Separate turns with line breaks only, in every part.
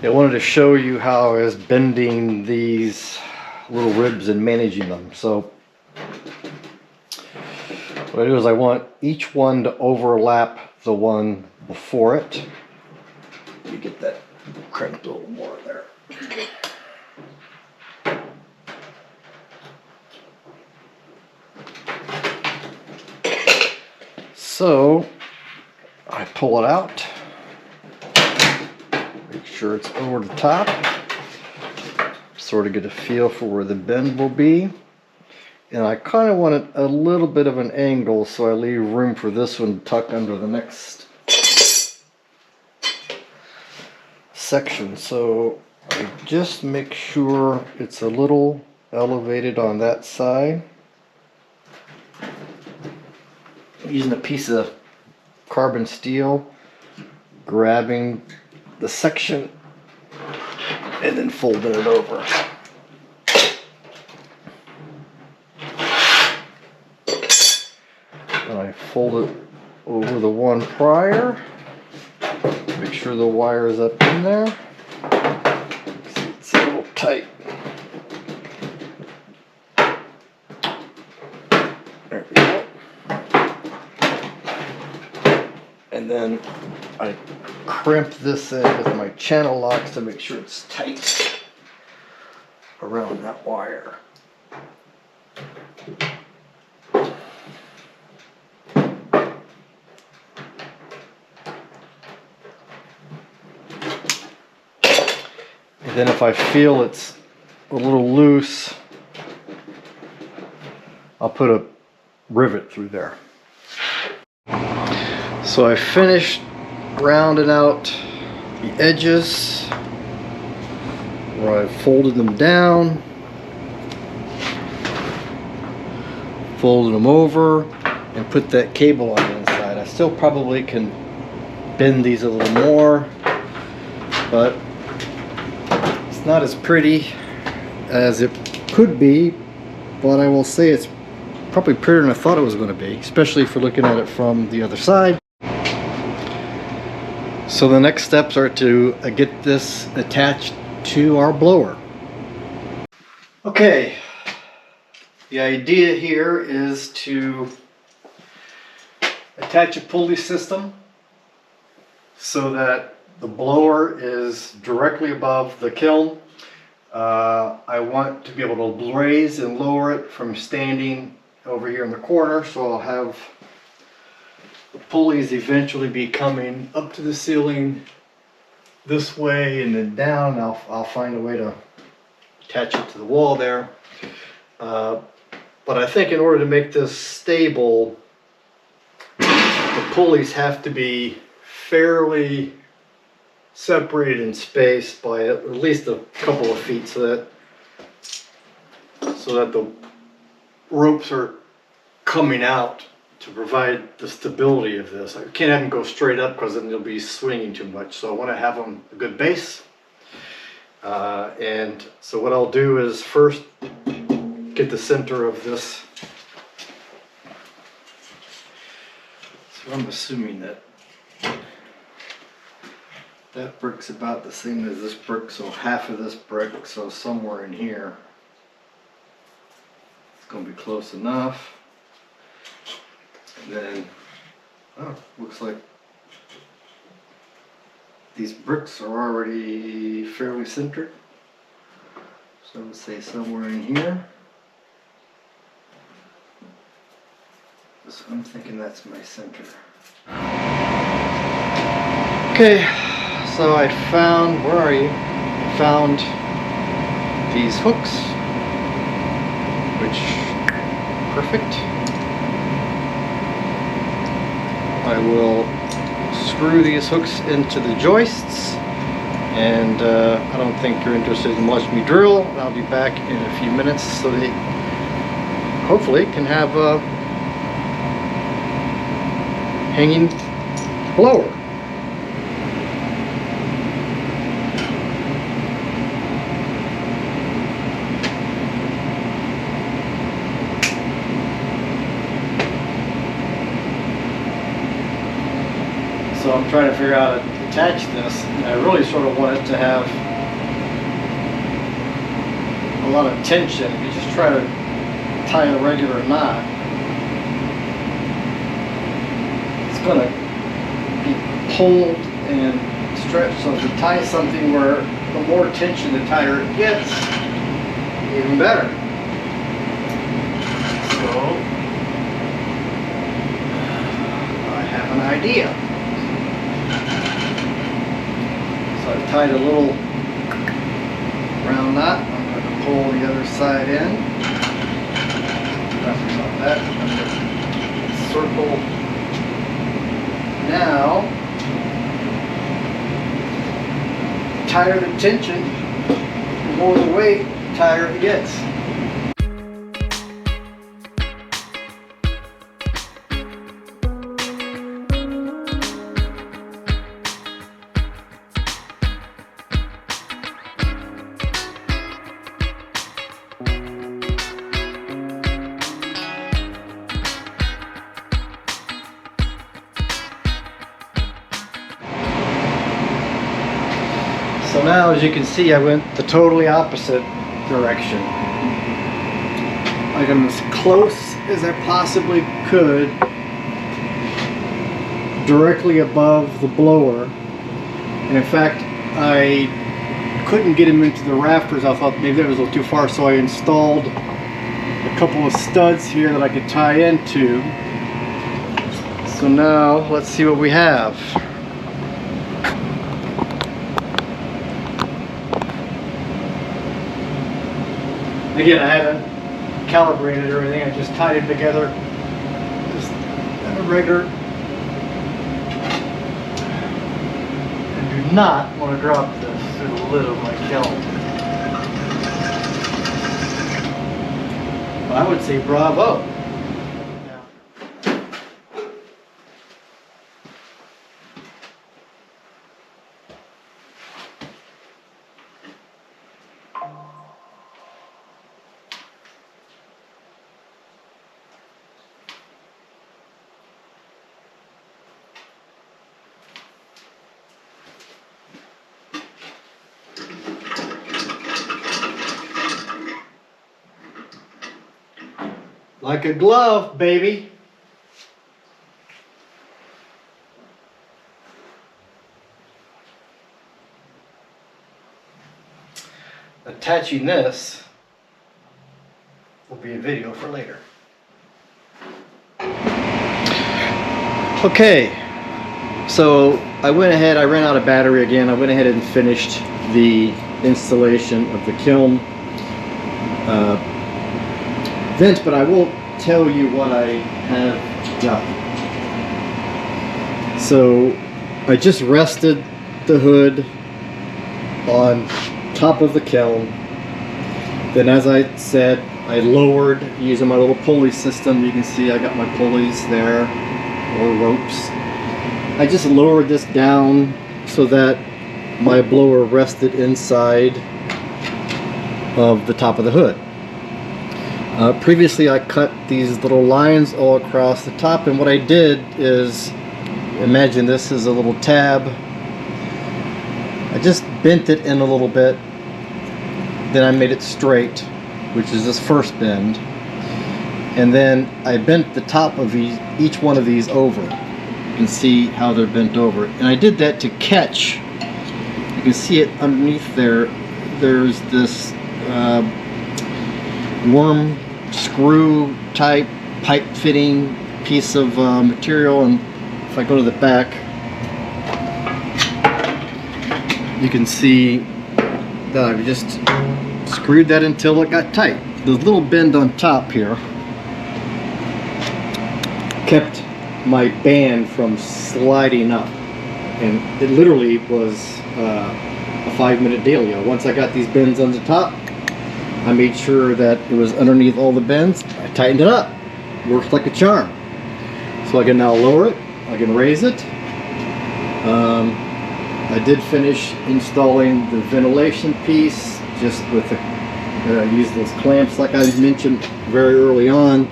I wanted to show you how I was bending these little ribs and managing them. So what I do is I want each one to overlap the one before it. You get that crimped a little more there. So I pull it out, make sure it's over the top, sort of get a feel for where the bend will be. And I kind of want it a little bit of an angle, so I leave room for this one to tuck under the next section. So I just make sure it's a little elevated on that side. Using a piece of carbon steel, grabbing the section and then folding it over. And I fold it over the one prior, make sure the wire is up in there. See, it's a little tight. There we go. And then I crimp this in with my channel locks to make sure it's tight around that wire. And then if I feel it's a little loose, I'll put a rivet through there. So I finished rounding out the edges where I folded them down, folded them over, and put that cable on the inside. I still probably can bend these a little more, but it's not as pretty as it could be, but I will say it's probably prettier than I thought it was going to be, especially if you're looking at it from the other side. So the next steps are to get this attached to our blower. Okay, the idea here is to attach a pulley system so that the blower is directly above the kiln. I want to be able to raise and lower it from standing over here in the corner, so I'll have the pulleys eventually be coming up to the ceiling this way and then down. I'll find a way to attach it to the wall there. But I think in order to make this stable, the pulleys have to be fairly separated in space by at least a couple of feet so that the ropes are coming out to provide the stability of this. I can't have them go straight up because then they'll be swinging too much. So I want to have them a good base. And so what I'll do is first get the center of this. So I'm assuming that that brick's about the same as this brick, so half of this brick, so somewhere in here it's going to be close enough. And then, oh, looks like these bricks are already fairly centered. So let's say somewhere in here. So I'm thinking that's my center. Okay, so I found, where are you? Found these hooks, which, perfect. I will screw these hooks into the joists, and I don't think you're interested in watching me drill. I'll be back in a few minutes so they hopefully can have a hanging blower. So I'm trying to figure out how to attach this, and I really sort of want it to have a lot of tension. If you just try to tie a regular knot, it's going to be pulled and stretched. So if you tie something where the more tension the tighter it gets, even better. So I have an idea. So I tied a little round knot. I'm going to pull the other side in. Enough about that. Circle. Now, the tighter the tension, the more the weight, the tighter it gets. So now, as you can see, I went the totally opposite direction. I got as close as I possibly could, directly above the blower. And in fact, I couldn't get him into the rafters. I thought maybe that was a little too far, so I installed a couple of studs here that I could tie into. So now, let's see what we have. Again, I haven't calibrated or anything, I just tied it together just at a regular. I do not want to drop this through the lid of my kiln. Well, I would say bravo. Like a glove, baby. Attaching this will be a video for later. Okay, so I went ahead, I ran out of battery again. I went ahead and finished the installation of the kiln vent, but I won't tell you what I have done. So I just rested the hood on top of the kiln. Then, as I said, I lowered using my little pulley system. You can see I got my pulleys there, or ropes. I just lowered this down so that my blower rested inside of the top of the hood. Previously I cut these little lines all across the top, and what I did is, imagine this is a little tab. I just bent it in a little bit, then I made it straight, which is this first bend, and then I bent the top of each one of these over. You can see how they're bent over, and I did that to catch, you can see it underneath there, there's this worm screw type pipe fitting piece of material, and if I go to the back, you can see that I've just screwed that until it got tight. The little bend on top here kept my band from sliding up, and it literally was a 5-minute dealio. Once I got these bends on the top, I made sure that it was underneath all the bends. I tightened it up. Works like a charm. So I can now lower it. I can raise it. I did finish installing the ventilation piece just with I used those clamps like I mentioned very early on.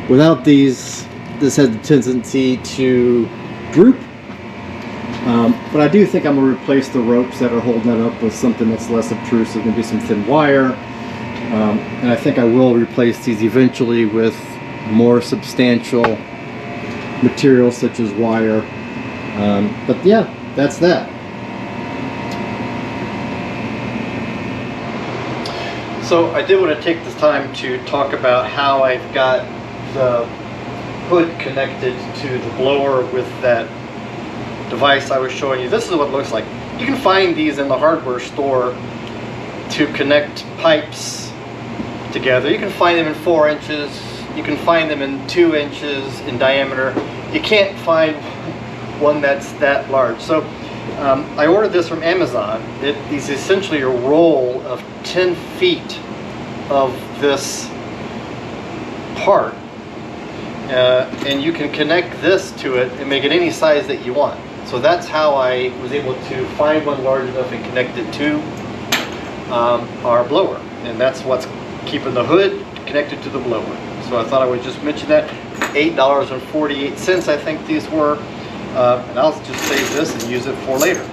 Without these, this had the tendency to droop, But I do think I'm going to replace the ropes that are holding that up with something that's less obtrusive, maybe some thin wire. And I think I will replace these eventually with more substantial materials such as wire. But yeah, that's that. So I did want to take this time to talk about how I've got the hood connected to the blower with that device I was showing you. This is what it looks like. You can find these in the hardware store to connect pipes together. You can find them in 4 inches. You can find them in 2 inches in diameter. You can't find one that's that large. So I ordered this from Amazon. It is essentially a roll of 10 feet of this part. And you can connect this to it and make it any size that you want. So that's how I was able to find one large enough and connect it to our blower. And that's what's keeping the hood connected to the blower. So I thought I would just mention that. $8.48 I think these were. And I'll just save this and use it for later.